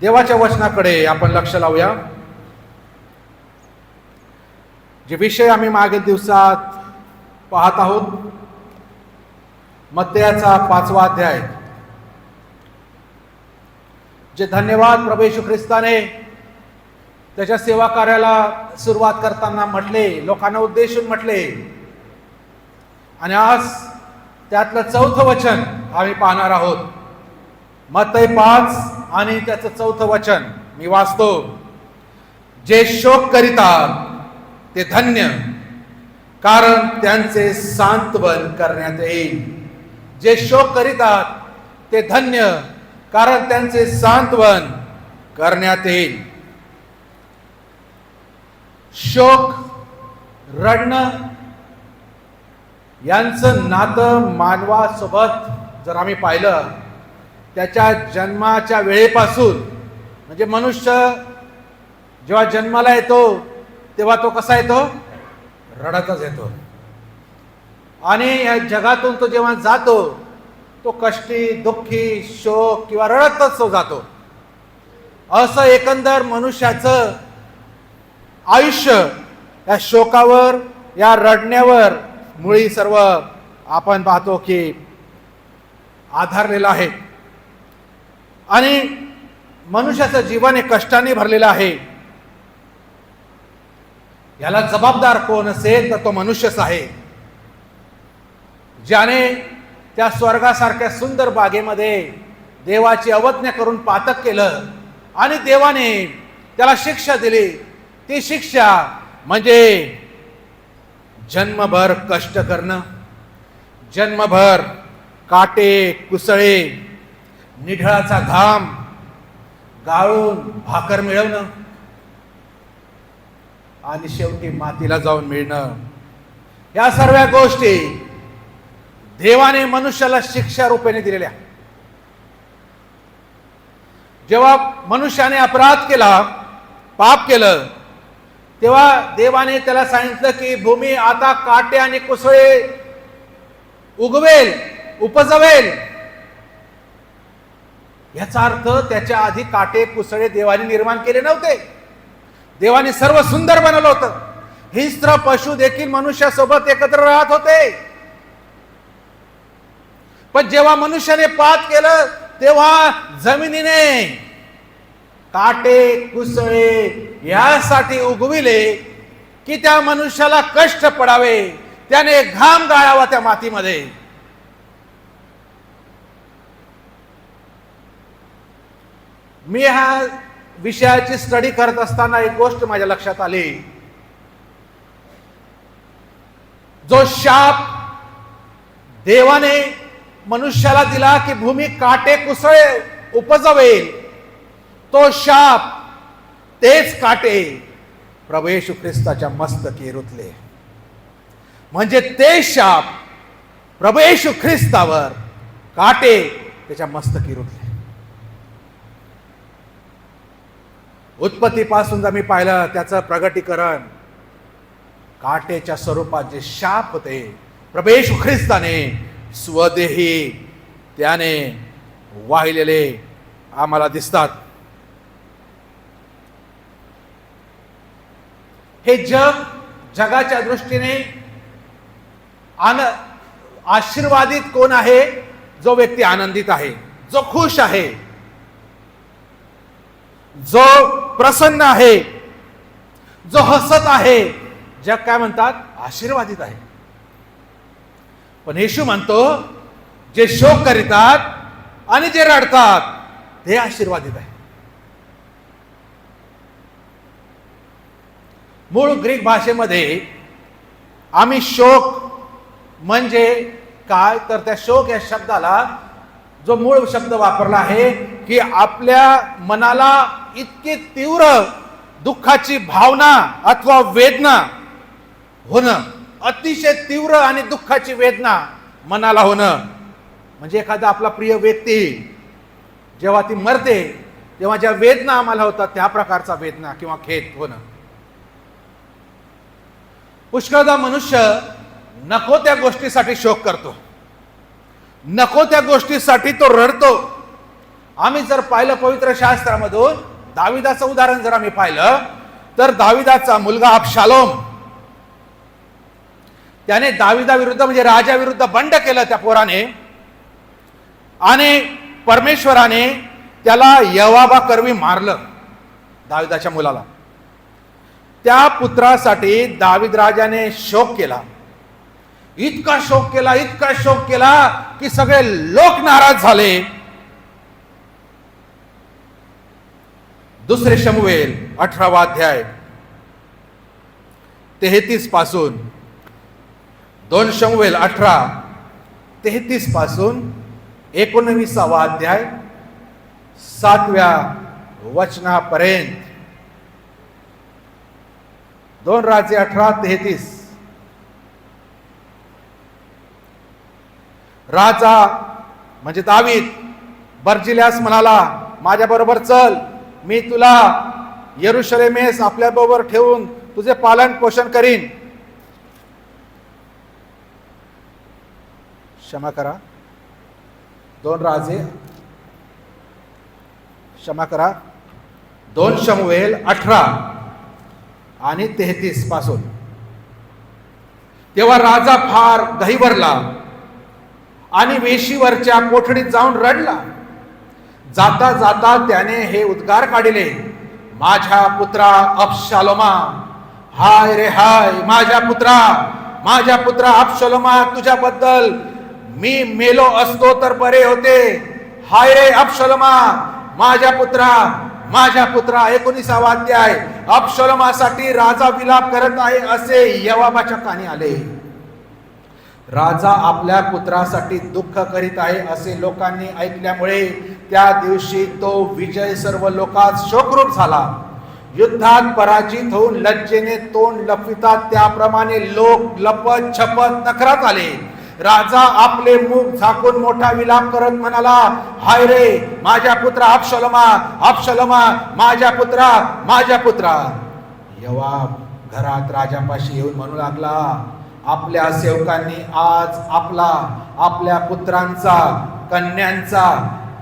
देवाच्या वचनाकडे आपण लक्ष लावूया. जे विषय आम्ही मागील दिवसात पाहत आहोत, मत्तेयाचा 5वा अध्याय. जे धन्यवाद प्रभू येशू ख्रिस्ताने त्याच्या सेवा कार्याला सुरुवात करताना म्हटले, लोकांना उद्देशून म्हटले, आणि आज त्यातलं 4थं वचन आम्ही पाहणार आहोत. मत्तई 5 आणि त्याचं 4थं वचन मी वाचतो. जे शोक करीतात ते धन्य, कारण त्यांचे सांत्वन करण्यात येईल. जे शोक करीतात ते धन्य, कारण त्यांचे सांत्वन करण्यात येईल. शोक, रडणं यांचं नातं मानवासोबत जर आम्ही पाहिलं, त्याच्या जन्माच्या वेळेपासून, म्हणजे मनुष्य जेव्हा जन्माला येतो तेव्हा तो कसा येतो? रडतच येतो. आणि या जगातून तो जेव्हा जातो तो कष्टी, दुःखी, शोक किंवा रडतच तो जातो. असं एकंदर मनुष्याचं आयुष्य या शोकावर, या रडण्यावर मुळी सर्व आपण पाहतो की आधारलेलं आहे. आणि मनुष्याचं जीवन हे कष्टाने भरलेलं आहे. याला जबाबदार कोण असेल तर तो मनुष्यच आहे, ज्याने त्या स्वर्गासारख्या सुंदर बागेमध्ये देवाची अवज्ञा करून पातक केलं आणि देवाने त्याला शिक्षा दिली. ती शिक्षा म्हणजे जन्मभर कष्ट करणं, जन्मभर काटे कुसळे, निढळाचा घाम गाळून भाकर मिळवणं आणि शेवटी मातीला जाऊन मिळणं. या सर्व गोष्टी देवाने मनुष्याला शिक्षा रूपाने दिलेल्या. जेव्हा मनुष्याने अपराध केला, पाप केलं, तेव्हा देवाने त्याला सांगितलं की भूमी आता काटे आणि कुसळे उगवेल, उपजवेल. याचा अर्थ त्याच्या आधी काटे कुसळे देवाने निर्माण केले नव्हते. देवाने सर्व सुंदर बनवलं होतं. हिंस्त्र पशु देखील मनुष्यासोबत एकत्र राहत होते. पण जेव्हा मनुष्याने पाप केलं तेव्हा जमिनीने काटे कुसळे यासाठी उगविले की त्या मनुष्याला कष्ट पडावे, त्याने घाम गाळावा त्या मातीमध्ये. मी ह्या विषयाची स्टडी करत असताना एक गोष्ट माझ्या लक्षात आली. जो शाप देवाने मनुष्याला दिला की भूमी काटे कुसळे उपजवेल, तो शाप, तेच काटे प्रभू येशू ख्रिस्ताच्या मस्तकी रुतले. म्हणजे ते शाप प्रभू येशू ख्रिस्तावर काटे त्याच्या मस्तकी रुतले. उत्पत्तीपासून जर मी पाहिलं त्याचं प्रगटीकरण, काटेच्या स्वरूपात जे शाप होते प्रभू येशू ख्रिस्ताने स्वदेही त्याने वाहिलेले आम्हाला दिसतात. हे जग, जगाच्या दृष्टीने आशीर्वादित कोण आहे? जो व्यक्ती आनंदित आहे, जो खुश आहे, जो प्रसन्न आहे, जो हसत आहे. जग काय म्हणतात? आशीर्वादित आहे. पण येशू म्हणतो जे शोक करीतात आणि जे रडतात ते आशीर्वादित आहे. मूळ ग्रीक भाषेमध्ये आम्ही शोक म्हणजे काय, तर त्या शोक या शब्दाला जो मूळ शब्द वापरला आहे की आपल्या मनाला इतकी तीव्र दुःखाची भावना अथवा वेदना होणं, अतिशय तीव्र आणि दुःखाची वेदना मनाला होणं. म्हणजे एखादा आपला प्रिय व्यक्ती जेव्हा ती मरते तेव्हा ज्या वेदना आम्हाला होतात त्या प्रकारचा वेदना किंवा खेद होणं. पुष्कळदा मनुष्य नको त्या गोष्टीसाठी शोक करतो, नको त्या गोष्टीसाठी तो रडतो आम्ही जर पाहिलं पवित्र शास्त्रामधून दाविदाचं उदाहरण जर आम्ही पाहिलं तर दाविदाचा मुलगा अबशालोम, त्याने दाविदाविरुद्ध म्हणजे राजाविरुद्ध बंड केलं त्या पोराने, आणि परमेश्वराने त्याला यहोवाकरवी मारलं दाविदाच्या मुलाला. त्या पुत्रासाठी दाविद राजाने शोक केला, इतका शोक केला, इतका शोक केला की सगळे लोक नाराज झाले. दुसरे शमूएल 18वा अध्याय 33 पासून, 2 शमूएल 18:33 पासून 19वा अध्याय 7व्या वचनापर्यंत. 2 राजे 18:33. राजा म्हणजे दावीद बर्जिल्यास म्हणाला, माझ्या बरोबर चल, मी तुला यरूशलेमेस आपल्या बरोबर ठेवून तुझे पालन पोषण करीन. क्षमा करा, 2 राजे, क्षमा करा, 2 शमूएल 18 आणि 33 पासून. तेव्हा राजा फार गहिवरला आणि वेशीवरच्या कोठडीत जाऊन रडला. जाता जाता त्याने हे उद्गार काढले, माझ्या पुत्रा अबशालोमा, हाय रे हाय, माझ्या पुत्रा, माझ्या पुत्रा अबशालोमा, तुझ्याबद्दल मी मेलो असतो तर बरे होते. हाय रे अबशालोमा, माझ्या पुत्रा, माझ्या पुत्रा. 19वा अध्याय. अबशालोमासाठी राजा विलाप करत आहे असे यहोवाच्या कानी आले. राजा आपल्या पुत्रासाठी दुःख करीत आहे असे लोकांनी ऐकल्यामुळे त्या दिवशी तो विजय सर्व लोकात शोकरूप झाला. युद्धात पराजित होऊन लज्जेने तोंड लपवितात त्याप्रमाणे लोक लपत छपत नखरात आले. राजा आपले मुख झाकून मोठा विलाप करत म्हणाला, हाय रे माझ्या पुत्रा अबशालोमा, अबशालोमा, माझ्या पुत्रा, माझ्या पुत्रा. योआब घरात राजापाशी येऊन म्हणू लागला, आपल्या सेवकांनी आज आपल्या पुत्रांचा, कन्यांचा,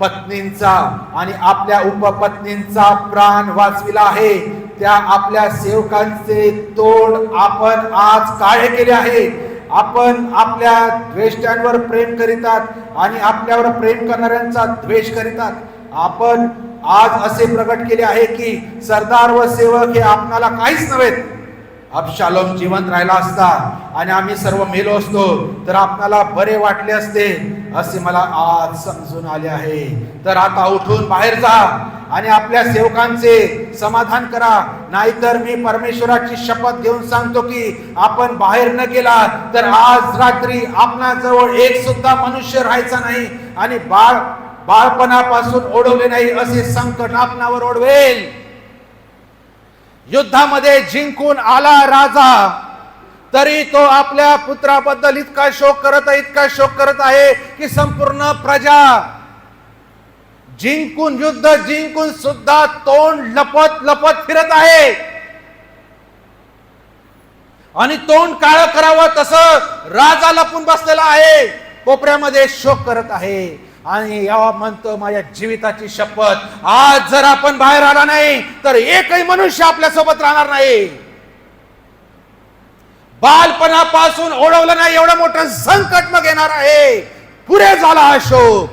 पत्नींचा आणि आपल्या उपपत्नींचा प्राण वाचविला आहे. त्या आपल्या सेवकांचे तोंड आपण आज काळे केले आहे. आपण आपल्या द्वेष्ट्यांवर प्रेम करीतात आणि आपल्यावर प्रेम करणाऱ्यांचा द्वेष करीतात. आपण आज असे प्रकट केले आहे की सरदार व सेवक हे आपणाला काहीच नव्हेत. अबशालोम जिवंत राहिला असता आणि आम्ही सर्व मेलो असतो तर आपणाला बरे वाटले असते असे मला आज समजून आले आहे. तर आता उठून बाहेर जा आणि आपल्या सेवकांचे समाधान करा, नाहीतर मी परमेश्वराची शपथ घेऊन सांगतो की आपण बाहेर न गेला तर आज रात्री आपणाजवळ एक सुद्धा मनुष्य राहायचा नाही आणि बाळपणापासून ओढवले नाही असे संकट आपणावर ओढवेल. युद्धामध्ये जिंकून आला राजा तरी तो आपल्या पुत्राबद्दल इतका शोक करत आहे की संपूर्ण प्रजा युद्ध जिंकून सुद्धा तोंड लपत लपत फिरत आहे आणि तोंड काळं करावं तसं राजा लपून बसलेला आहे, कोपऱ्यामध्ये शोक करत आहे. आणि यावा म्हणतो, माझ्या जीविताची शपथ, आज जर आपण बाहेर आला नाही तर एकही मनुष्य आपल्या सोबत राहणार नाही. बालपणापासून ओढवलं नाही एवढं मोठं संकट मग येणार आहे. पुरे झाला हा शोक.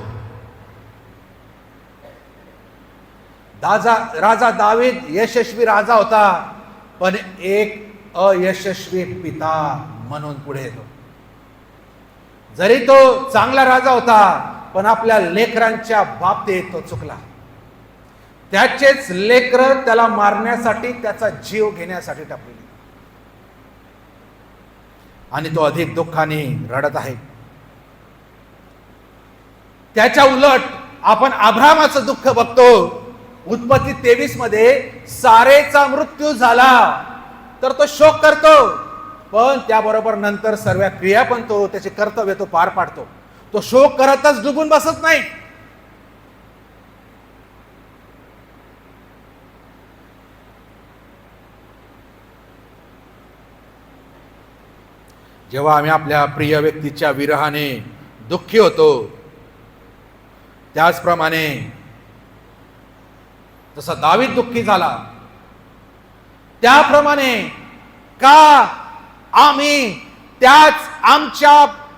राजा दावीद यशस्वी राजा होता, पण एक अयशस्वी पिता म्हणून पुढे येतो. जरी तो चांगला राजा होता पण आपल्या लेकरांच्या बाबतीत तो चुकला. त्याचेच लेकर त्याला मारण्यासाठी, त्याचा जीव घेण्यासाठी टपले आणि तो अधिक दुःखाने रडत आहे. त्याच्या उलट आपण अब्राहामाचं दुःख बघतो. उत्पत्ती 23 मध्ये सारेचा मृत्यू झाला तर तो शोक करतो, पण त्याबरोबर नंतर सर्व क्रिया पण तो त्याचे कर्तव्य तो पार पाडतो. तो शोक करतच डुबून बसत नाही. जेव्हा आम्ही आपल्या प्रिय व्यक्तीच्या विरहाने दुःखी होतो त्याचप्रमाणे जसा दावीद दुःखी झाला त्याप्रमाणे का आम्ही त्याच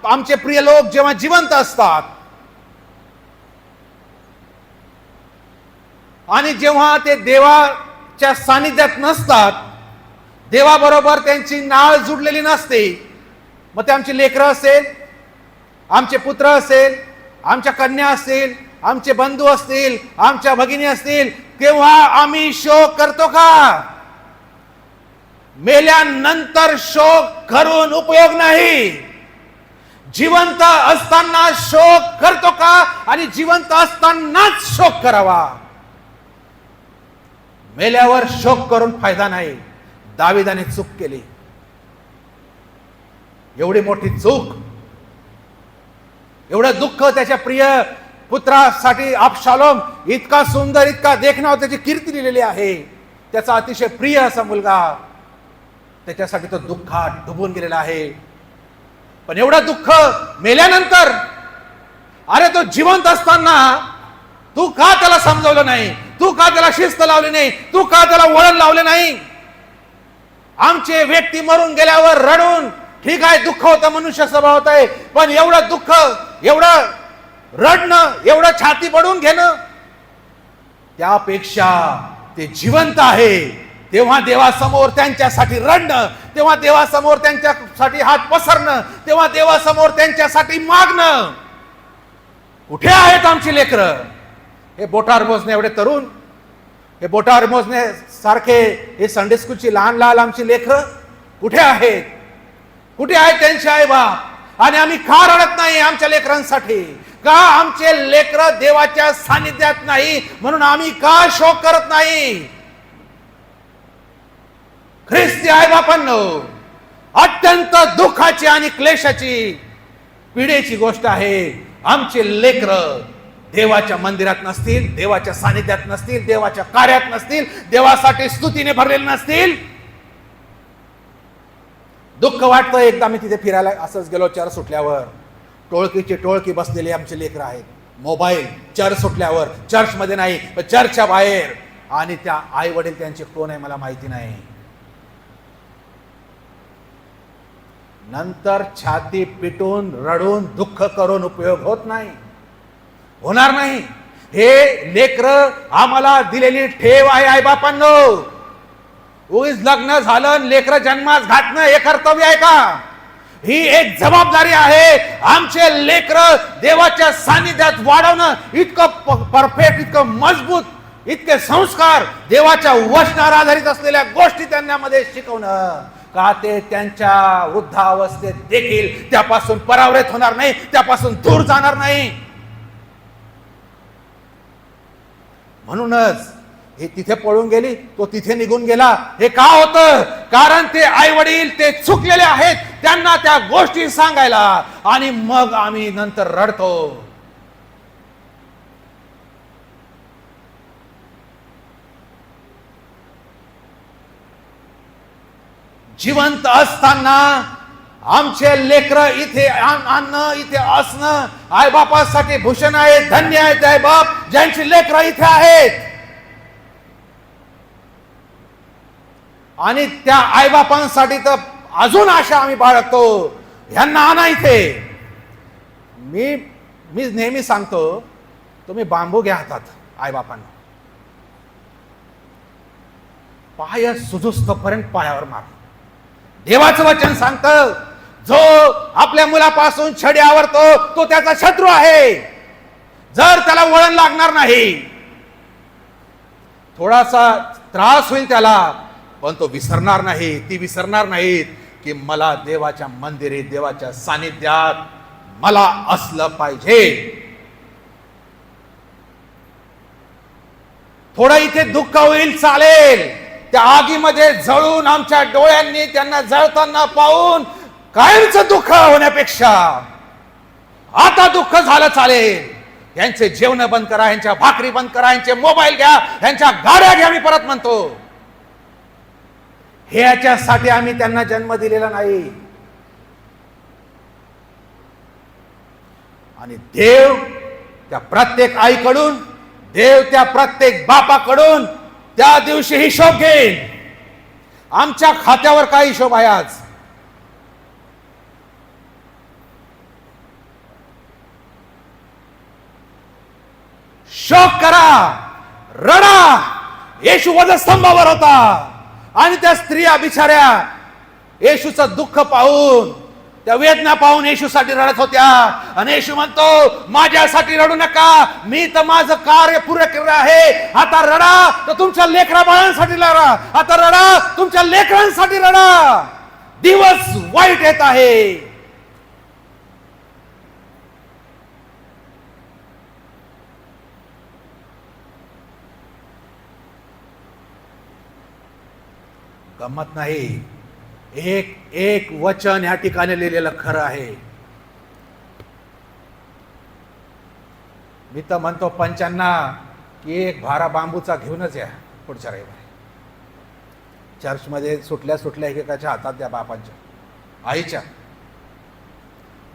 आमचे प्रिय लोक जेव्हा जिवंत असतात आणि जेव्हा ते देवाच्या सानिध्यात नसतात, देवाबरोबर त्यांची नाळ जुडलेली नसते, मग ते आमची लेकरं असेल, आमचे पुत्र असेल, आमच्या कन्या असतील, आमचे बंधू असतील, आमच्या भगिनी असतील, तेव्हा आम्ही शोक करतो का? मेल्यानंतर शोक करून उपयोग नाही. जिवंत असताना शोक करतो का? आणि जिवंत असतानाच शोक करावा. मेल्यावर शोक करून फायदा नाही. दाविदाने चूक केली, एवढी मोठी चूक, एवढं दुःख त्याच्या प्रिय पुत्रासाठी. अबशालोम इतका सुंदर, इतका देखणा, त्याची कीर्ती लिहिलेली आहे, त्याचा अतिशय प्रिय असा मुलगा, त्याच्यासाठी तो दुःखात डुबून गेलेला आहे. पण एवढं दुःख मेल्यानंतर, अरे तो जिवंत असताना तू का त्याला समजवलं नाही? तू का त्याला शिस्त लावली नाही? तू का त्याला वळण लावले नाही? आमचे व्यक्ती मरून गेल्यावर रडून, ठीक आहे, दुःख होतं, मनुष्य स्वभाव आहे, पण एवढं दुःख, एवढं रडणं, एवढं छाती पडून घेणं, त्यापेक्षा ते जिवंत आहे तेव्हा देवासमोर त्यांच्यासाठी रडणं, तेव्हा देवासमोर त्यांच्यासाठी हात पसरणं, तेव्हा देवासमोर त्यांच्यासाठी मागणं. कुठे आहेत आमची लेकरं? हे बोटावर मोजणे एवढे तरुण, हे बोटावर मोजणे सारखे हे संडे स्कूलची लहान लहान आमची लेकरं कुठे आहेत? कुठे आहेत त्यांचे आई बाप? आणि आम्ही का रडत नाही आमच्या लेकरांसाठी? का आमचे लेकरं देवाच्या सानिध्यात नाही म्हणून आम्ही का शोक करत नाही? ख्रिस्ती आई बापांनो, अत्यंत दुःखाची आणि क्लेशाची पिढीची गोष्ट आहे. आमचे लेकरं देवाच्या मंदिरात नसतील, देवाच्या सानिध्यात नसतील, देवाच्या कार्यात नसतील, देवासाठी स्तुतीने भरलेले नसतील. दुःख वाटतं. एकदा मी तिथे फिरायला असंच गेलो, चर्च सुटल्यावर टोळकीची टोळकी बसलेली आमचे लेकरं आहेत. मोबाईल चर्च सुटल्यावर, चर्च मध्ये नाही पण चर्चच्या बाहेर, आणि त्या आई वडील त्यांचे कोण आहे मला माहिती नाही. नंतर छाती पिटून रडून दुःख करून उपयोग होत नाही, होणार नाही. हे लेकरं आम्हाला दिलेली ठेव आहे आई बापांनो. उगीच लग्न झालं, लेकरं जन्मास घातणं हे कर्तव्य आहे का? ही एक जबाबदारी आहे. आमचे लेकरं देवाच्या सानिध्यात वाढवणं, इतकं परफेक्ट, इतकं मजबूत, इतके संस्कार, देवाच्या वचनावर आधारित असलेल्या गोष्टी त्यांच्यामध्ये शिकवणं, का ते त्यांच्या वृद्धावस्थेत देखील त्यापासून परावृत होणार नाही, त्यापासून दूर जाणार नाही. म्हणूनच हे तिथे पळून गेली, तो तिथे निघून गेला. हे का होतं? कारण ते आई वडील ते चुकलेले आहेत, त्यांना त्या गोष्टी सांगायला, आणि मग आम्ही नंतर रडतो. जिवंत असताना आमचे लेकरं इथे आणणं, इथे असणं आईबापासाठी भूषण आहे. धन्य आहेत आईबाप ज्यांची लेकरं इथे आहेत. आणि त्या आईबापांसाठी तर अजून आशा आम्ही बाळगतो, ह्यांना आणा इथे. मी नेहमी सांगतो, तुम्ही बांबू घ्या हातात आईबापांना, पाय सुजुस्तपर्यंत पायावर मार. देवाचं वचन सांगतं, जो आपल्या मुलापासून छडी आवरतो तो त्याचा शत्रू आहे. जर त्याला वळण लागणार नाही, थोडासा त्रास होईल त्याला, पण तो विसरणार नाही, ती विसरणार नाहीत की मला देवाच्या मंदिरी, देवाच्या सानिध्यात मला असलं पाहिजे. थोडं इथे दुःख होईल चालेल, त्या आगीमध्ये जळून आमच्या डोळ्यांनी त्यांना जळताना पाहून कायमचं दुःख होण्यापेक्षा आता दुःख झालं चालेल. यांचे जेवण बंद करा, यांच्या भाकरी बंद करा, यांचे मोबाईल घ्या, यांच्या गाड्या घ्या. मी परत म्हणतो, हे याच्यासाठी आम्ही त्यांना जन्म दिलेला नाही. आणि देव त्या प्रत्येक आईकडून देव त्या प्रत्येक बापाकडून त्या दिवशी हिशोब घेईल. आमच्या खात्यावर काय हिशोब आहे आज? शोक करा, रडा. येशू वधस्तंभावर होता आणि त्या स्त्रिया बिचाऱ्या येशूचं दुःख पाहून, त्या वेदना पाहून येशूसाठी रडत होत्या. आणि येशू म्हणतो, माझ्यासाठी रडू नका, मी तर माझं कार्य पुरे केलं आहे. आता रडा तर तुमच्या लेकरा बाळांसाठी रडा, आता रडा तुमच्या लेकरांसाठी रडा. दिवस वाईट येत आहे. गमत नाही. एक एक वचन या ठिकाणी लिहिलेलं खरं आहे. मी तर म्हणतो पंचांना की एक भारा बांबूचा घेऊनच या पुढच्या रविवारी. चर्चमध्ये सुटल्या एकेकाच्या हातात द्या, बापांच्या, आईच्या.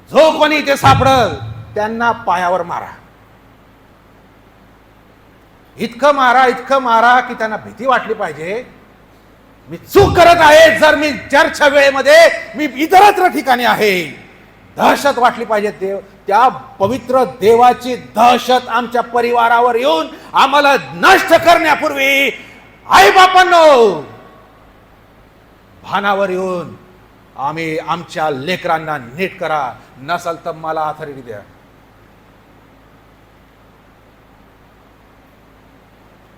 जो कोणी ते सापडल त्यांना पायावर मारा. इतकं मारा की त्यांना भीती वाटली पाहिजे, मी चूक करत आहे. जर मी चर्चच्या वेळेमध्ये मी इतरत्र ठिकाणी आहे, दहशत वाटली पाहिजे. त्या पवित्र देवाची दहशत आमच्या परिवारावर येऊन आम्हाला नष्ट करण्यापूर्वी आई बापांनो भानावर येऊन आम्ही आमच्या लेकरांना नीट करा. नसल तर मला अथॉरिटी द्या.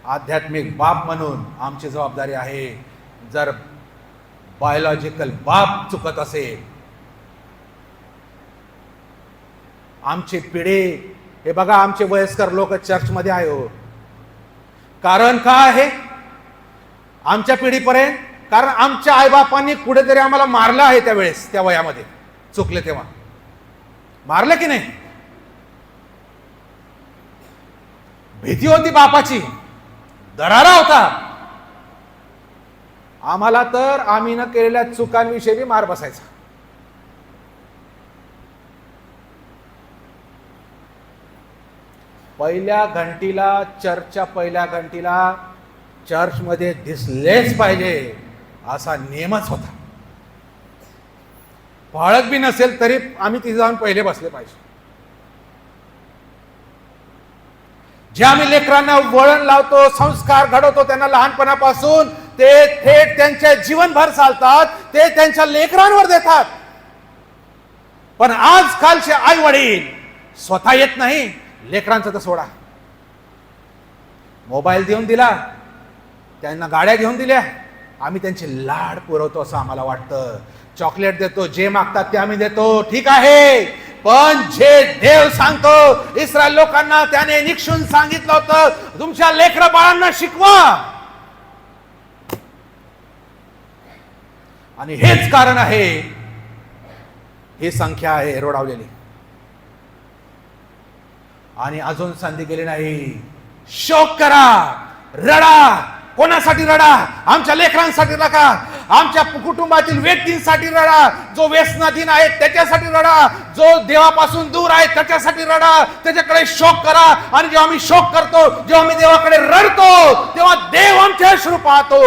आध्यात्मिक बाप म्हणून आमची जबाबदारी आहे. जर बायोलॉजिकल बाप चुकत असेल, आमची पिढी, हे बघा आमचे वयस्कर लोक चर्चमध्ये आहे हो. कारण काय आहे आमच्या पिढीपर्यंत? कारण आमच्या आईबापांनी कुठेतरी आम्हाला मारलं आहे. त्यावेळेस त्या वयामध्ये चुकले तेव्हा मारलं की नाही? भीती होती बापाची, दरारा होता. आम्हाला तर आम्ही न केलेल्या चुकांविषयी मार बसायचा. पहिल्या घंटीला, चर्चच्या पहिल्या घंटीला चर्चमध्ये दिसलेच पाहिजे असा नियमच होता. पाळत बी नसेल तरी आम्ही तिथे जाऊन पहिले बसले पाहिजे. जे आम्ही लेकरांना वळण लावतो, संस्कार घडवतो त्यांना लहानपणापासून, ते थेट त्यांच्या जीवनभर चालतात, ते त्यांच्या लेकरांवर देतात. पण आजकालचे आई वडील स्वतः येत नाही, लेकरांचं तर सोडा. मोबाईल देऊन दिला, त्यांना गाड्या घेऊन दिल्या, आम्ही त्यांचे लाड पुरवतो असं आम्हाला वाटतं. चॉकलेट देतो, जे मागतात ते आम्ही देतो, ठीक आहे. पण जे देव सांगतो इस्रायल लोकांना, त्याने निक्षून सांगितलं होतं, तुमच्या लेकरं बाळांना शिकवा. आणि हेच कारण आहे, ही संख्या आहे रोडावलेली. आणि अजून संधी गेली नाही. शोक करा, रडा. कोणासाठी रडा? आमच्या लेकरांसाठी रडा, आमच्या कुटुंबातील व्यक्तींसाठी रडा. जो व्यसनाधीन आहे त्याच्यासाठी रडा, जो देवापासून दूर आहे त्याच्यासाठी रडा. त्याच्याकडे शोक करा. आणि जेव्हा आम्ही शोक करतो, जेव्हा आम्ही देवाकडे रडतो, तेव्हा देव आमचे अश्रू पाहतो.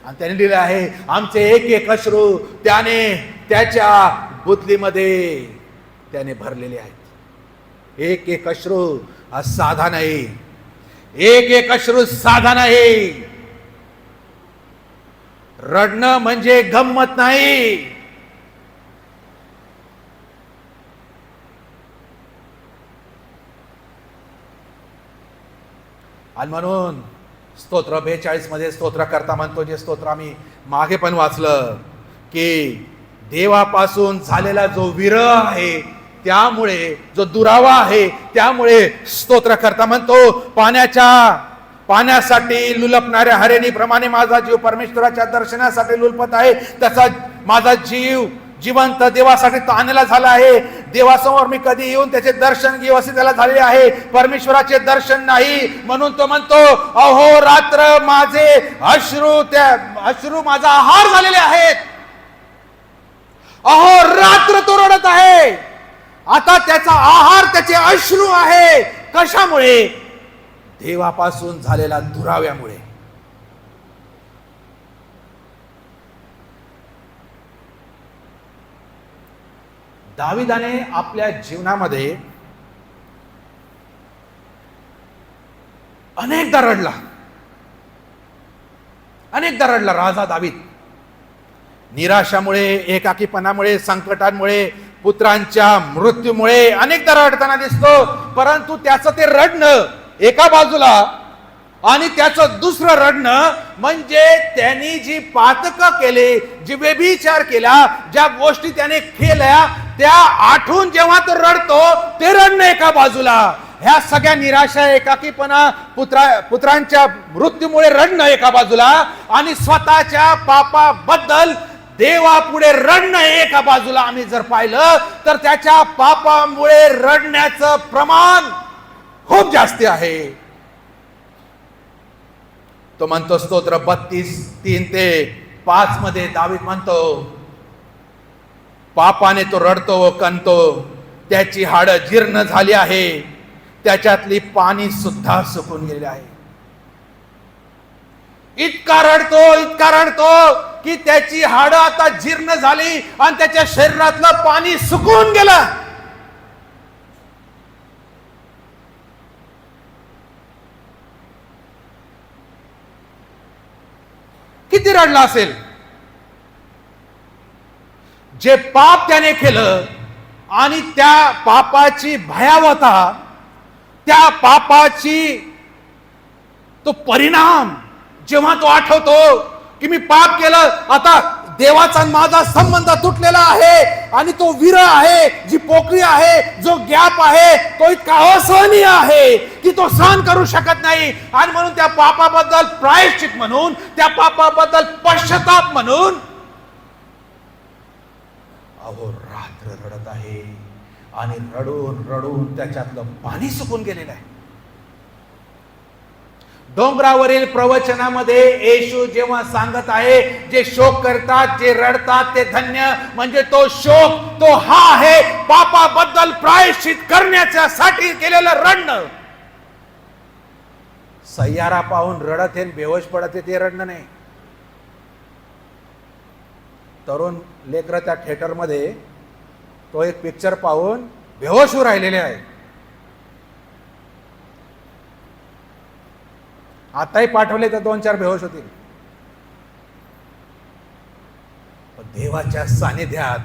आणि त्याने लिहिलं आहे, आमचे एक एक अश्रू त्याने त्याच्या बुदलीमध्ये त्याने भरलेले आहेत. एक एक अश्रू हा साधा नाही, एक एक अश्रू साधा नाही. रडणं म्हणजे गंमत नाही. आणि म्हणून स्तोत्र 42 मध्ये स्तोत्र करता म्हणतो, जे स्तोत्र आम्ही मागे पण वाचलं, की देवापासून झालेला जो विरह आहे, त्यामुळे जो दुरावा आहे, त्यामुळे स्तोत्र करता म्हणतो, पाण्यासाठी लुलपणाऱ्या हरेणीप्रमाणे माझा जीव परमेश्वराच्या दर्शनासाठी लुलपत आहे. तसा माझा जीव जिवंत देवासाठी ताणला झाला आहे. देवासमोर मी कधी येऊन त्याचे दर्शन घेऊ असे त्याला झालेले आहे. परमेश्वराचे दर्शन नाही, म्हणून तो म्हणतो, अहो रात्र माझे अश्रू माझा आहार झालेले आहेत. अहो रात्र तो रडत आहे. आता त्याचा आहार त्याचे अश्रू आहे. कशामुळे? देवापासून झालेला दुराव्यामुळे. दाविदाने आपल्या जीवनामध्ये अनेकदा रडला राजा दावीद. निराशामुळे, एकाकीपणामुळे, संकटांमुळे, पुत्रांच्या मृत्यूमुळे अनेकदा रडताना दिसतो. परंतु त्याचं ते रडणं एका बाजूला आणि त्याचं दुसरं रडणं म्हणजे त्यांनी जी पातकं केले, जी व्यभिचार केला, ज्या गोष्टी त्याने केल्या त्या आठवून जेव्हा तो रडतो ते रडणं एका बाजूला. ह्या सगळ्या निराशा, एकाकीपणा, पुत्रांच्या मृत्यूमुळे रडणं एका बाजूला आणि स्वतःच्या पापाबद्दल देवापुढे रडणं एका बाजूला. आम्ही जर पाहिलं तर त्याच्या पापामुळे रडण्याचं प्रमाण खूप जास्त आहे. तो म्हणतो स्तोत्र 32:3-5 मध्ये दावीद म्हणतो, पापाने तो रडतो व कणतो, त्याची हाडं जीर्ण झाली आहे, त्याच्यातली पाणी सुद्धा सुकून गेले आहे. इतका रडतो की त्याची हाडं आता जीर्ण झाली आणि त्याच्या शरीरातलं पाणी सुकून गेलं. किती रडला असेल. जे पाप त्याने केलं आणि त्या पापाची भयावहता, त्या पापाची तो परिणाम जेव्हा तो आठवतो की मी पाप केलं, आता देवाचा माझा संबंध तुटलेला आहे आणि तो विरह आहे, जी पोकळी आहे, जो गॅप आहे तो इतका असहनीय आहे की तो सहन करू शकत नाही. आणि म्हणून त्या पापाबद्दल प्रायश्चित म्हणून, त्या पापाबद्दल पश्चाताप म्हणून अहोरात्र रडत आहे आणि रडून त्याच्यातलं पाणी सुकून गेलेलं आहे. डोंगरावरील प्रवचनामध्ये येशू जेव्हा सांगत आहे, जे शोक करतात, जे रडतात ते धन्य, म्हणजे तो शोक तो हा आहे पापाबद्दल प्रायश्चित करण्यासाठी केलेलं रडणं. सय्यारा पाहून रडत हे बेहोश पडत ते रडणं नाही. तरुण लेकरं त्या थिएटरमध्ये तो एक पिक्चर पाहून बेहोश होऊन राहिलेले आहे. आताही पाठवले तर 2-4 बेहोश होतील. देवाच्या सानिध्यात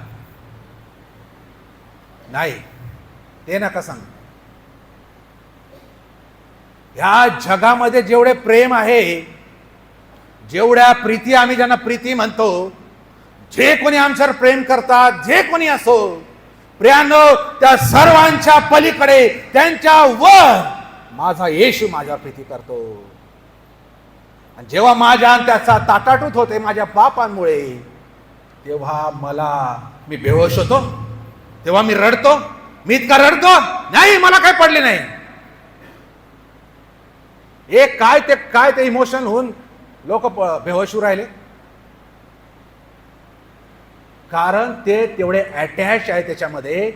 नाही, ते नका सांग. या जगामध्ये जेवढे प्रेम आहे, जेवढ्या प्रीती, आम्ही ज्यांना प्रीती म्हणतो, जे कोणी आमच्यावर प्रेम करतात, जे कोणी असो, प्रियानो, त्या सर्वांच्या पलीकडे, त्यांच्या वर माझा येशू माझ्यावर प्रीती करतो. आणि जेव्हा माझ्या त्याचा ताटाटूट होते माझ्या पापांमुळे, तेव्हा मी बेहोश होतो, तेव्हा मी रडतो. मी इतका रडतो नाही, मला काय पडले नाही. एक काय ते इमोशन होऊन लोक बेहोश होऊ राहिले, कारण ते तेवढे अटॅच आहे त्याच्यामध्ये.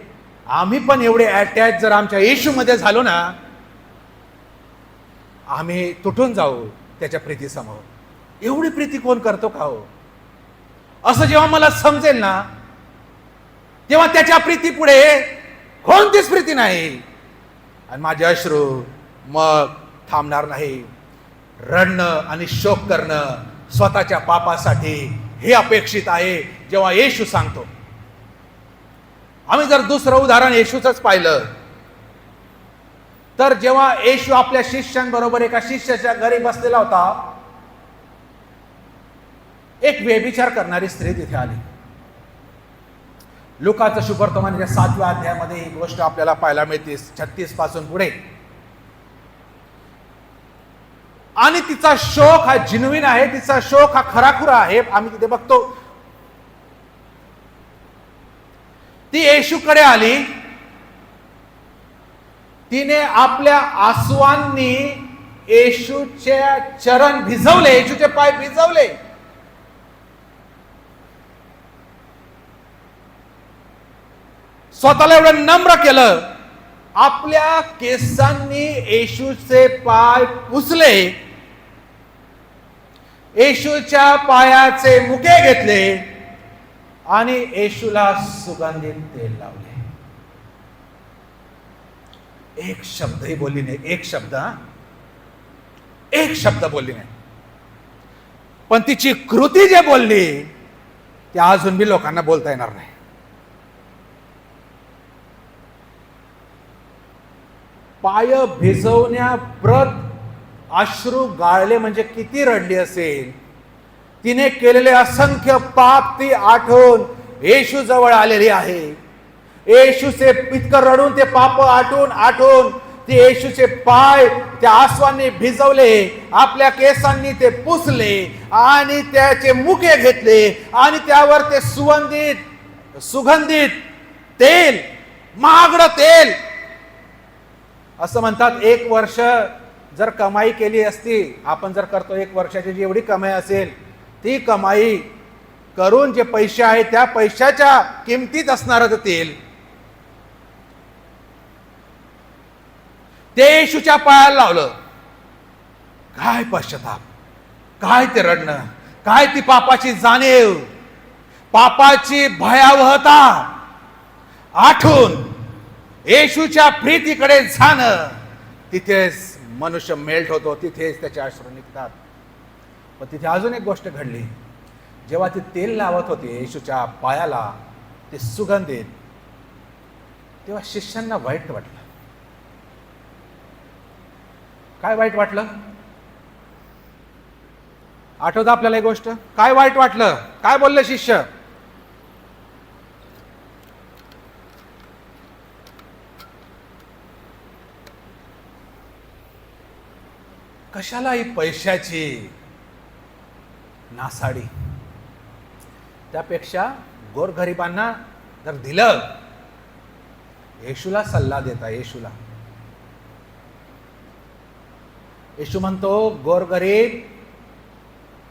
आम्ही पण एवढे अटॅच जर आमच्या येशूमध्ये झालो ना, आम्ही तुटून जाऊ त्याच्या प्रीतीसमोर. एवढी प्रीती कोण करतो का हो? असं जेव्हा मला समजेल ना, तेव्हा त्याच्या प्रीती पुढे कोणतीच प्रीती नाही. आणि माझे अश्रू मग थांबणार नाही. रडणं आणि शोक करणं स्वतःच्या पापासाठी हे अपेक्षित आहे जेव्हा येशू सांगतो. आम्ही जर दुसरं उदाहरण येशूचंच पाहिलं तर जेव्हा येशू आपल्या शिष्यांबरोबर एका शिष्याच्या घरी बसलेला होता, एक व्यभिचार करणारी स्त्री तिथे आली. लुकाचं शुभवर्तमानाच्या 7व्या अध्यायामध्ये ही गोष्ट आपल्याला पाहायला मिळते, 36 पासून पुढे. आणि तिचा शोक हा जिन्युइन आहे, तिचा शोक हा खराखुरा आहे. आम्ही तिथे बघतो ती येशूकडे आली. तिने आपल्या आसवांनी येशूचे चरण भिजवले, येशूचे पाय भिजवले. स्वतःला एवढं नम्र केलं आपल्या केसांनी येशूचे पाय पुसले, येशूच्या पायाचे मुके घेतले आणि येशूला सुगंधित तेल लावले. एक शब्दही बोलली नाही, एक शब्द बोलली नाही. पण तिची कृती जे बोलली ते अजून बी लोकांना बोलता येणार नाही. पाय भिजवण्याप्रत अश्रू गाळले म्हणजे किती रडली असेल. तिने केलेले असंख्य पाप ती आठवून येशू जवळ आलेली आहे. येशूचे इतकं रडून ते पाप आठवून ते येशूचे पाय त्या आसवांनी भिजवले, आपल्या केसांनी ते पुसले आणि त्याचे मुके घेतले आणि त्यावर ते सुगंधित तेल, महागडं तेल. असं म्हणतात 1 वर्ष जर कमाई केली असती, आपण जर करतो 1 वर्षाची जेवढी कमाई असेल ती कमाई करून जे पैसे आहेत त्या पैशाच्या किमतीत असणारं तेल ते येशूच्या पायाला लावलं. काय पश्चाताप, काय ते रडणं, काय ती पापाची जाणीव, पापाची भयावहता आठवून येशूच्या प्रीतीकडे जाणं. तिथेच मनुष्य मेल्ट होतो, तिथेच त्याचे अश्रू निघतात. पण तिथे अजून एक गोष्ट घडली. जेव्हा ती तेल लावत होते येशूच्या पायाला, ते सुगंधित, तेव्हा शिष्यांना वाईट वाटलं. काय वाईट वाटलं आठवतं आपल्याला ही गोष्ट? काय वाईट वाटलं? काय बोलले शिष्य? कशाला ही पैशाची नासाडी? त्यापेक्षा गोरगरिबांना जर दिलं. येशूला सल्ला देता, येशू म्हणतो गोरगरीब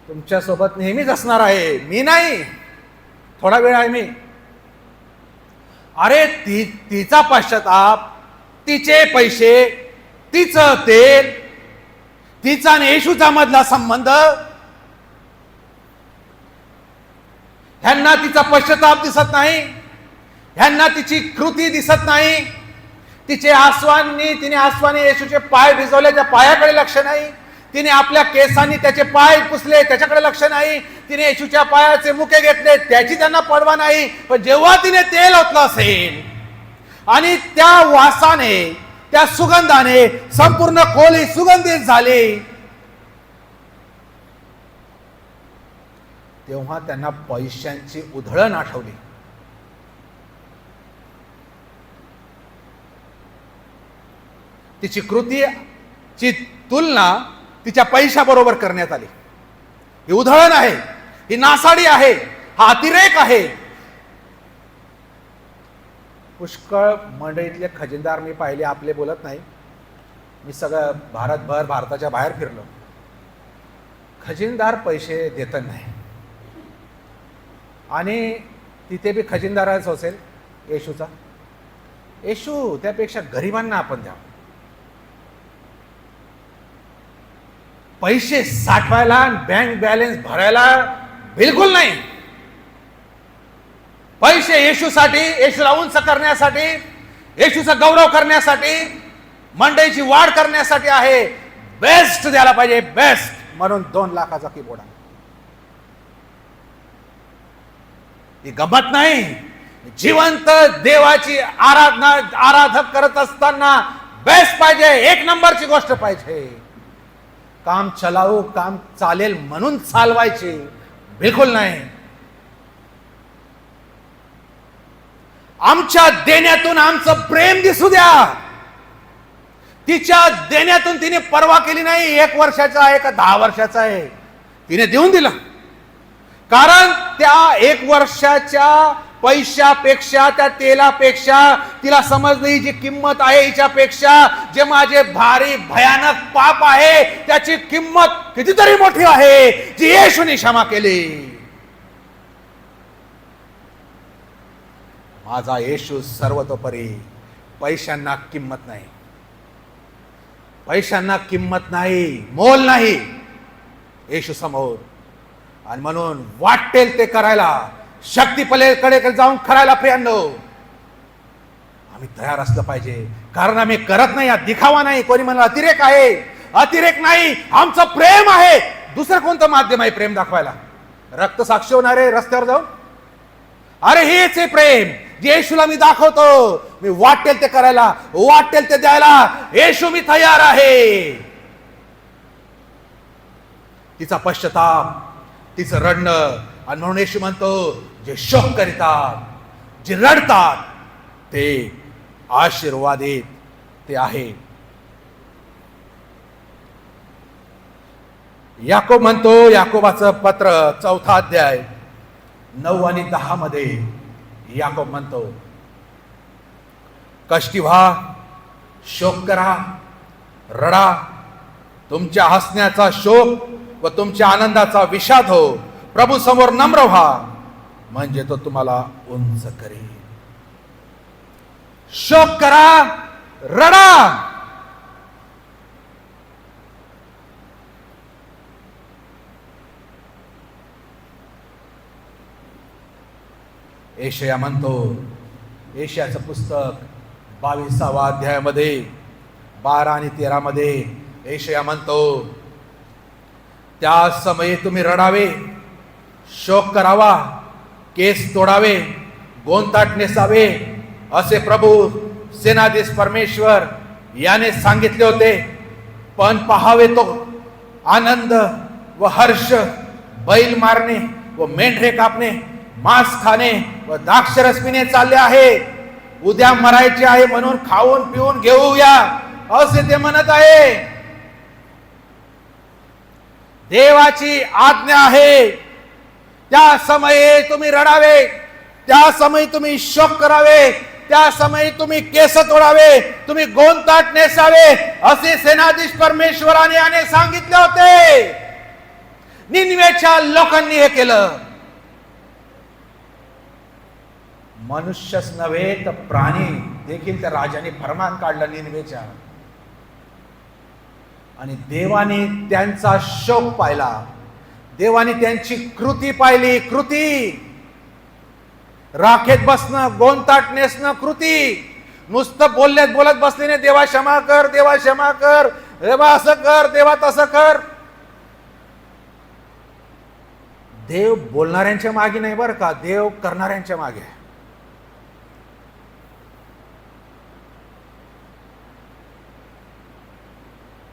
तुमच्या सोबत नेहमीच असणार आहे, मी नाही, थोडा वेळ आहे मी. अरे तिचा पश्चाताप, तिचे पैसे, तिचं तेल, तिचा आणि येशूचा मधला संबंध, ह्यांना तिचा पश्चाताप दिसत नाही, ह्यांना तिची कृती दिसत नाही. तिने आसवानी येशूचे पाय भिजवले, त्या पायाकडे लक्ष नाही. तिने आपल्या केसांनी त्याचे पाय पुसले, त्याच्याकडे लक्ष नाही. तिने येशूच्या पायाचे मुके घेतले, त्याची त्यांना पडवा नाही. पण जेव्हा तिने तेल ओतलं असेल आणि त्या वासाने, त्या सुगंधाने संपूर्ण खोली सुगंधित झाली, तेव्हा त्यांना पैशांची उधळण आठवली. तिची कृतीची तुलना तिच्या पैशाबरोबर करण्यात आली. ही उधळण आहे, ही नासाडी आहे, हा अतिरेक आहे. पुष्कळ मंडळीतले खजिनदार मी पाहिले, आपले बोलत नाही, मी सगळं भारताच्या बाहेर फिरलो. खजिनदार पैसे देत नाही आणि तिथे बी खजिनदारच असेल येशूचा. येशू त्यापेक्षा गरिबांना आपण द्यावं. पैसे साठवायला, बँक बॅलन्स भरायला बिलकुल नाही. पैसे येशूसाठी, येशूला उंच करण्यासाठी, येशूचा गौरव करण्यासाठी, मंडळीची वाढ करण्यासाठी आहे. बेस्ट द्यायला पाहिजे, बेस्ट. म्हणून 2 लाखाचा कीबोर्ड आहे. ही गंमत नाही. जिवंत देवाची आराधक करत असताना बेस्ट पाहिजे, 1 नंबरची गोष्ट पाहिजे. काम चलावू, काम चालेल म्हणून चालवायचे बिलकुल नाही. आमच्या देण्यातून आमचं प्रेम दिसू द्या. तिच्या देण्यातून तिने पर्वा केली नाही 1 वर्षाचा आहे का 10 वर्षाचा आहे, तिने देऊन दिला. कारण त्या 1 वर्षाच्या पैशापेक्षा, त्या तेलापेक्षा तिला समजली जी किंमत आहे हिच्यापेक्षा जे माझे भारी भयानक पाप आहे त्याची किंमत कितीतरी मोठी आहे, जी येशूने क्षमा केली. माझा येशू सर्वतोपरी पैशांना किंमत नाही, पैशांना किंमत नाही, मोल नाही येशू समोर. आणि म्हणून वाटेल ते करायला, शक्ती पलीकडे जाऊन करायला प्रियांनो आम्ही तयार असलं पाहिजे. कारण आम्ही करत नाही, हा दिखावा नाही. कोणी म्हणलं अतिरेक आहे, अतिरेक नाही, आमचं प्रेम आहे. दुसरं कोणतं माध्यम आहे प्रेम दाखवायला? रक्त साक्षी होणारे रस्त्यावर जाऊन, अरे हेच आहे प्रेम जे येशूला मी दाखवतो. मी वाटेल ते करायला, वाटेल ते द्यायला येशू मी तयार आहे. तिचा पश्चाताप, तिचं रडणं. आणि म्हणून येशू म्हणतो जे शोक करीतात, जे रडतात ते आशीर्वादित ते आहे. याकोब म्हणतो, याकोबाचं पत्र 4 अध्याय 9 आणि 10 मध्ये याकोब म्हणतो, कष्टी व्हा, शोक करा, रडा. तुमच्या हसण्याचा शोक व तुमच्या आनंदाचा विषाद हो. प्रभू समोर नम्र व्हा, म्हणजे तो तुम्हाला उंच करेल. शोक करा, रडा. येशया म्हणतो, येशयाचं पुस्तक 22व्या अध्यायामध्ये 12 आणि 13 मध्ये येशया म्हणतो, त्या समयी तुम्ही रडावे, शोक करावा, केस तोडावे, गोंताट नेसावे, असे प्रभू सेनाधीश परमेश्वर याने सांगितले होते. पण पहावे तो आनंद व हर्ष, बैल मारणे व मेंढरे कापणे, मांस खाणे व द्राक्षरस पिणे चालले आहे. उद्या मरायचे आहे म्हणून खाऊन पिऊन घेऊया, असे ते म्हणत आहे. देवाची आज्ञा आहे, त्या समयी तुम्ही रडावे, त्या समयी तुम्ही शोक करावे, त्या समयी तुम्ही केस तोडावे, तुम्ही गोंताट नेसावे, असे सेनाधीश परमेश्वराने याने सांगितले होते. निनवेच्या लोकांनी हे केलं. मनुष्यच नव्हे तर प्राणी देखील त्या राजाने फरमान काढलं निनवेच्या. आणि देवाने त्यांचा शोक पाहिला, देवाने त्यांची कृती पाहिली. कृती, राखेत बसणं, गोंताट नेसणं, कृती. नुसतं बोलत बसले नाही, देवा क्षमा कर, देवा क्षमा कर, देवा असं कर, देवा तसं कर. देव बोलणाऱ्यांच्या मागे नाही बरं का, देव करणाऱ्यांच्या मागे.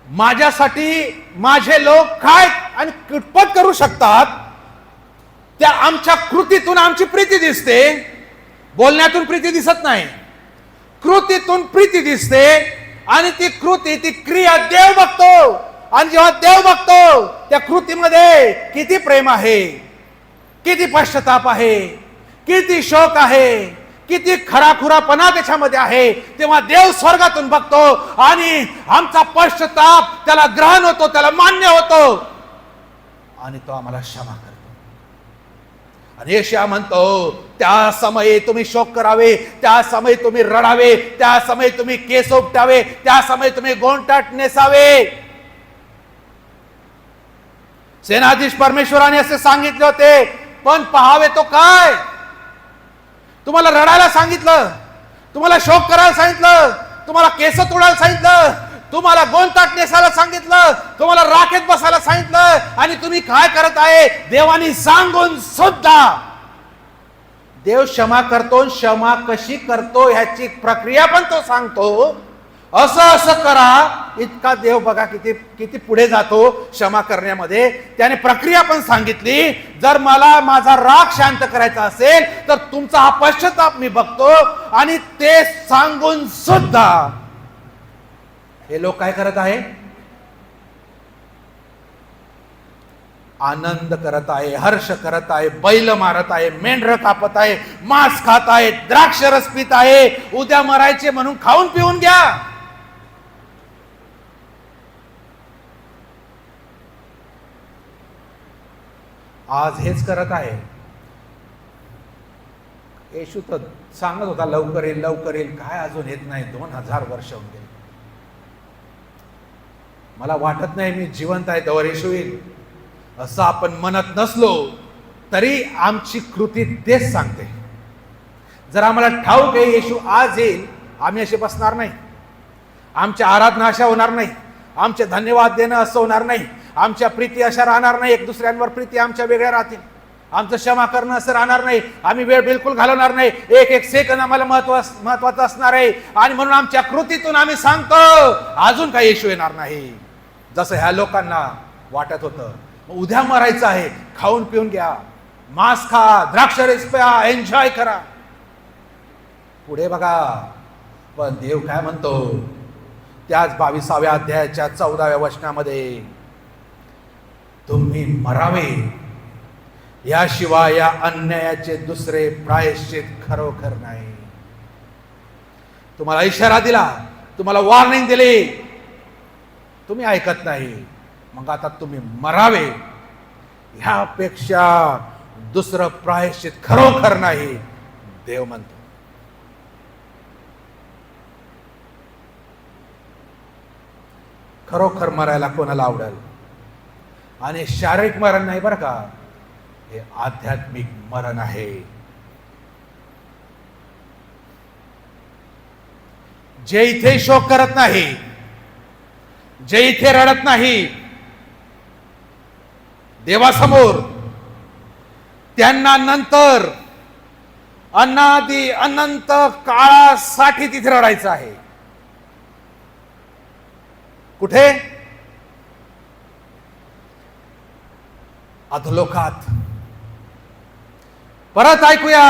माझ्यासाठी माझे लोक काय आणि कितपत करू शकतात, त्या आमच्या कृतीतून आमची प्रीती दिसते. बोलण्यातून प्रीती दिसत नाही, कृतीतून प्रीती दिसते. आणि ती कृती, ती क्रिया देव बघतो. आणि जेव्हा देव बघतो त्या कृतीमध्ये किती प्रेम आहे, किती पश्चाताप आहे, किती शोक आहे, किती खराखुरापणा त्याच्यामध्ये आहे, तेव्हा देव स्वर्गातून बघतो आणि आमचा पश्चाताप त्याला ग्रहण होतो, त्याला मान्य होतो आणि तो आम्हाला क्षमा करतो. आणि येशया म्हणतो, त्या समयी तुम्ही शोक करावे, त्या समयी तुम्ही रडावे, त्या समयी तुम्ही केस उपटावे, त्या समयी तुम्ही गोंताट नेसावे. सेनाधीश परमेश्वराने असे सांगितले होते. पण पहावे तो काय? तुम्हाला रडायला सांगितलं, तुम्हाला शोक करायला सांगितलं, तुम्हाला केस तोडायला सांगितलं, तुम्हाला गोंताट नेसायला सांगितलं, तुम्हाला राखेत बसायला सांगितलं. आणि तुम्ही काय करत आहे? देवानी सांगून सुद्धा देव क्षमा करतो. क्षमा कशी करतो ह्याची प्रक्रिया पण तो सांगतो. असं असं करा, इतका देव बघा किती किती पुढे जातो क्षमा करण्यामध्ये. त्याने प्रक्रिया पण सांगितली. जर मला माझा राग शांत करायचा असेल तर तुमचा हा पश्चाताप मी बघतो. आणि ते सांगून सुद्धा हे लोक काय करत आहे? आनंद करत आहे, हर्ष करत आहे, बैल मारत आहे, मेंढर कापत आहे, मांस खात आहे, द्राक्ष रस पित आहे. उद्या मरायचे म्हणून खाऊन पिऊन घ्या. आज हेच करत आहे. येशू तर सांगत होता लवकर येईल लवकर येईल, काय अजून येत नाही, 2000 वर्ष होऊन गेली. मला वाटत नाही मी जिवंत आहे तोवर येशू येईल असं आपण म्हणत नसलो तरी आमची कृती तेच सांगते. जर आम्हाला ठाऊक आहे येशू आज येईल, आम्ही असे बसणार नाही. आमच्या आराधना अशा होणार नाही, आमचे धन्यवाद देणं असं होणार नाही, आमच्या प्रीती अशा राहणार नाही, एक दुसऱ्यांवर प्रीती आमच्या वेगळ्या राहतील, आमचं क्षमा करणं असं राहणार नाही, आम्ही वेळ बिलकुल घालवणार नाही, एक एक सेकंद आम्हाला महत्वाचं असणार आहे. आणि म्हणून आमच्या कृतीतून आम्ही सांगतो अजून काही येशू येणार नाही, जसं ह्या लोकांना वाटत होतं. उद्या मरायचं आहे, खाऊन पिऊन घ्या, मांस खा, द्राक्ष रस प्या, एन्जॉय करा, पुढे बघा. पण देव काय म्हणतो त्याच 22व्या अध्यायाच्या 14व्या वचनामध्ये, तुम्ही मरावे याशिवाय या अन्यायाचे दुसरे प्रायश्चित खरोखर नाही. तुम्हाला इशारा दिला, तुम्हाला वॉर्निंग दिली, तुम्ही ऐकत नाही, मग आता तुम्ही मरावे, ह्यापेक्षा दुसरं प्रायश्चित खरोखर नाही, देव म्हणतो. खरोखर मरायला कोणाला आवडेल? आणि शारीरिक मरण नाही बरं का, हे आध्यात्मिक मरण आहे. जे इथे शोक करत नाही, जे इथे रडत नाही देवासमोर, त्यांना नंतर अनादी अनंत काळासाठी तिथे रडायचं आहे. कुठे? अधोलोकात. परत ऐकूया,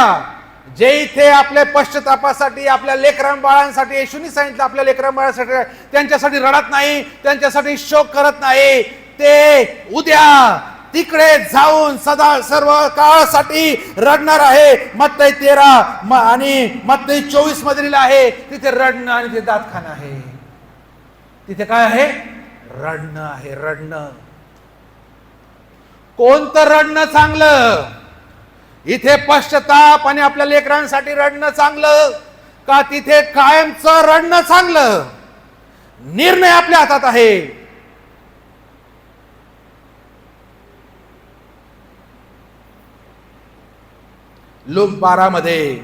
जे इथे आपल्या पश्चातापासाठी, आपल्या लेकरां बाळांसाठी, येशूनी सांगितलं आपल्या लेकरां बाळांसाठी, त्यांच्यासाठी रडत नाही, त्यांच्यासाठी शोक करत नाही, ते उद्या तिकडे जाऊन सदा सर्व काळासाठी रडणार आहे. मत्ती 13 आणि मत्ती 24 मध्ये लिहिलं आहे, तिथे रडणं आणि ते दात खाणं आहे. तिथे काय आहे? रडणं आहे. रडणं. कोणतं रडणं चांगलं? इथे पश्चाताप आणि आपल्या लेकरांसाठी रडणं चांगलं का तिथे कायमचं रडणं चांगलं? निर्णय आपल्या हातात आहे. लूक 12 मध्ये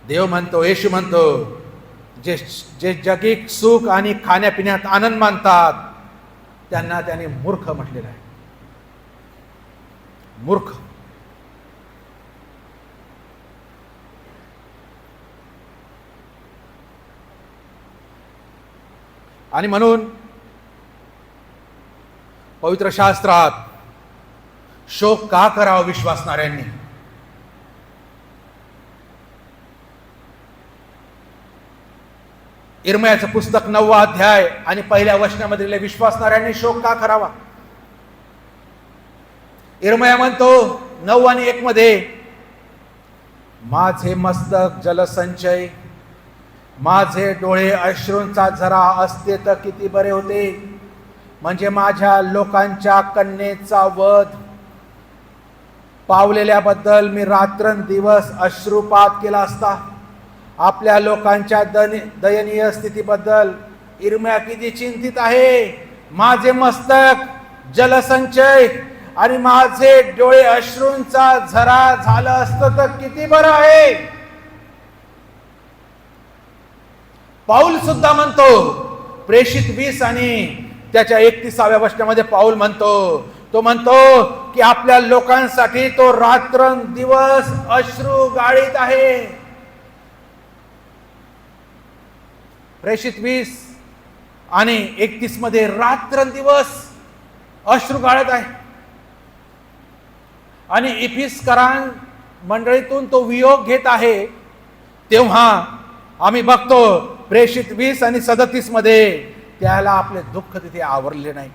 देव म्हणतो, येशू म्हणतो, जे जगिक सुख आणि खाण्यापिण्यात आनंद मानतात त्यांना त्याने मूर्ख म्हटलेलं आहे. मूर्ख. आणि म्हणून पवित्र शास्त्रात शोक का करावा विश्वासणाऱ्यांनी? इर्मयाचं पुस्तक 9वा अध्याय आणि 1ल्या वचनामध्ये विश्वासणाऱ्यांनी शोक का करावा? इर्मया म्हणतो 9 आणि 1 मध्ये, माझे मस्तक जलसंचय, माझे डोळे अश्रूंचा झरा असते तर किती बरे होते. म्हणजे माझ्या लोकांच्या कन्येचा वध पावलेल्याबद्दल मी रात्रंदिवस अश्रुपात केला असता. आपल्या लोकांच्या दयनीय स्थितीबद्दल इर्मया किती चिंतित आहे. माझे मस्तक जलसंचय आणि माझे डोळे अश्रूंचा झरा झालं असतं तर किती बरं आहे. पाऊल सुद्धा म्हणतो, प्रेषित 20 आणि त्याच्या 31व्या वचनामध्ये पाऊल म्हणतो, तो म्हणतो की आपल्या लोकांसाठी तो रात्रंदिवस अश्रू गाळीत आहे. प्रेषित 20 आणि 31 मध्ये रात्रंदिवस अश्रू गाळत आहे. आणि इफिसकरां मंडळीतून तो वियोग घेत आहे. तेव्हा आम्ही बघतो प्रेषित 20 आणि 37 मध्ये त्याला आपले दुःख तिथे आवरले नाही.